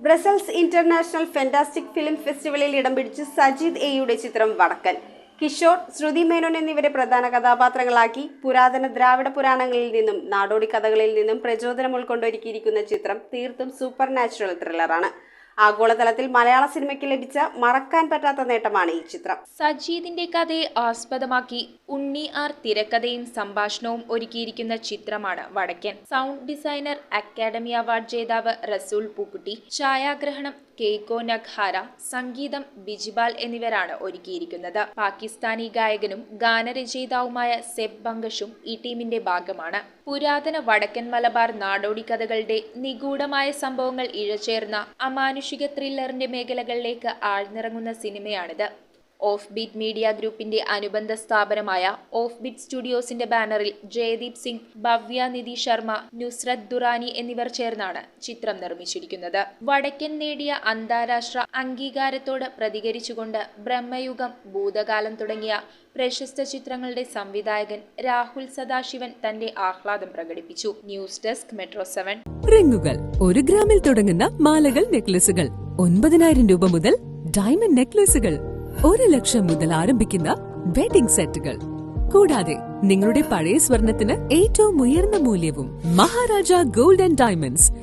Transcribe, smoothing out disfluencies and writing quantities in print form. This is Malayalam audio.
ബ്രസൽസ് ഇന്റർനാഷണൽ ഫാന്റാസ്റ്റിക് ഫിലിം ഫെസ്റ്റിവലിൽ ഇടം പിടിച്ച് സജീദ് എയുടെ ചിത്രം വടക്കൻ. കിഷോർ, ശ്രുതി മേനോൻ എന്നിവരെ പ്രധാന കഥാപാത്രങ്ങളാക്കി പുരാതന ദ്രാവിഡ പുരാണങ്ങളിൽ നിന്നും നാടോടി കഥകളിൽ നിന്നും പ്രചോദനം ഉൾക്കൊണ്ടൊരുക്കിയിരിക്കുന്ന ചിത്രം തീർത്തും സൂപ്പർ നാച്ചുറൽ ത്രില്ലറാണ്. ആഗോളതലത്തിൽ മലയാള സിനിമയ്ക്ക് ലഭിച്ച മറക്കാൻ പറ്റാത്ത നേട്ടമാണ് ഈ ചിത്രം. സജീദിന്റെ കഥയെ ആസ്പദമാക്കി ഉണ്ണി ആർ തിരക്കഥയും സംഭാഷണവും ഒരുക്കിയിരിക്കുന്ന ചിത്രമാണ് വടക്കൻ. സൗണ്ട് ഡിസൈനർ അക്കാദമി അവാർഡ് ജേതാവ് റസൂൽ പൂക്കുട്ടി, ഛായാഗ്രഹണം കേക്കോ നഖാര, സംഗീതം ബിജിബാൽ എന്നിവരാണ് ഒരുക്കിയിരിക്കുന്നത്. പാകിസ്ഥാനി ഗായകനും ഗാനരചയിതാവുമായ സെബ് ബംഗഷും ഈ ടീമിന്റെ ഭാഗമാണ്. പുരാതന വടക്കൻ മലബാർ നാടോടി കഥകളുടെ നിഗൂഢമായ സംഭവങ്ങൾ ഇഴചേർന്ന അമാനുഷിക ത്രില്ലറിന്റെ മേഖലകളിലേക്ക് ആഴ്ന്നിറങ്ങുന്ന സിനിമയാണിത്. ഓഫ് ബീറ്റ് മീഡിയ ഗ്രൂപ്പിന്റെ അനുബന്ധ സ്ഥാപനമായ ഓഫ് ബീറ്റ് സ്റ്റുഡിയോസിന്റെ ബാനറിൽ ജയദീപ് സിംഗ്, ഭവ്യ നിധി ശർമ്മ, നുസ്രത് ദുറാനി എന്നിവർ ചേർന്നാണ് ചിത്രം നിർമ്മിച്ചിരിക്കുന്നത്. വടക്കൻ നേടിയ അന്താരാഷ്ട്ര അംഗീകാരത്തോട് പ്രതികരിച്ചുകൊണ്ട് ബ്രഹ്മയുഗം, ഭൂതകാലം തുടങ്ങിയ പ്രശസ്ത ചിത്രങ്ങളുടെ സംവിധായകൻ രാഹുൽ സദാശിവൻ തന്റെ ആഹ്ലാദം പ്രകടിപ്പിച്ചു. News desk metro 7. റിങ്ങുകൾ 1 ഗ്രാമിൽ തുടങ്ങുന്ന മാലകൾ, നെക്ലസുകൾ 9,000 രൂപ മുതൽ ഡയമണ്ട് നെക്ലസുകൾ 1 ലക്ഷം മുതൽ ആരംഭിക്കുന്ന വെഡിംഗ് സെറ്റുകൾ. കൂടാതെ നിങ്ങളുടെ പഴയ സ്വർണത്തിന് ഏറ്റവും ഉയർന്ന മൂല്യവും. Maharaja gold and diamonds,